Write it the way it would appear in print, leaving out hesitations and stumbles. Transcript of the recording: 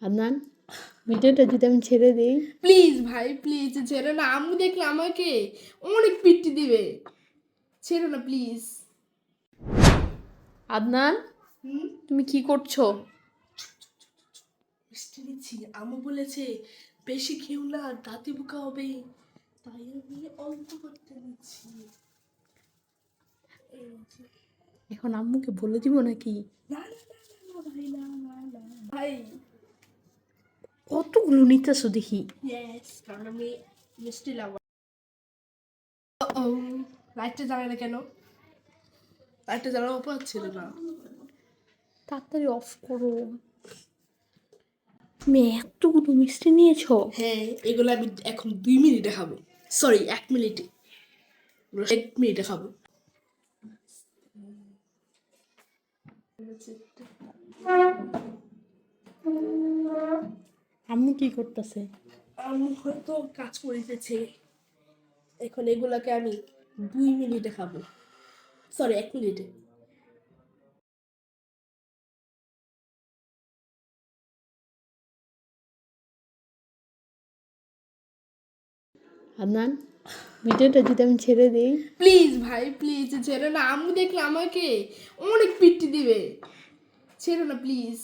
আদনান, ভিডিওটা যদি আমি ছেড়ে দিই, প্লিজ ভাই প্লিজ ছেড়ো না, আম্মু দেখলে আমাকে অনেক পিটি দিবে, ছেড়ো না প্লিজ। আদনান তুমি কি করছো? মিষ্টি নিচ্ছি, আম্মু বলেছে বেশি খেও না দাঁতে বোকা হবে, তাই আমি অল্প করতে নিচ্ছি। এখন আম্মুকে বলে দিব নাকি? না না না না না ভাই, না না না ভাই। কতগুলো নিতেছো দেখি। ইয়েস, কারণ আমি মিষ্টি লাভার। ও লাইটটা জ্বালায় না কেন? লাইটটা জ্বালানো পাচ্ছিল না। তাড়াতাড়ি অফ করো। তুমি এতগুলো মিষ্টি নিয়েছো? হ্যাঁ, এগুলো আমি এখন 2 মিনিটে খাবো, সরি 1 মিনিটে, 1 মিনিটে খাবো। আম্মু কি করতেছে? আম্মু হয়তো কাজ করিতেছে, এখন এগুলাকে আমি 2 মিনিটে খাবো, সরি 1 মিনিটে। আদনান, ভিডিওটা যদি আমি ছেড়ে দিই, প্লিজ ভাই প্লিজ ছেড়ো না, আম্মু দেখলে আমাকে অনেক পিটি দিবে, ছেড়ো না প্লিজ।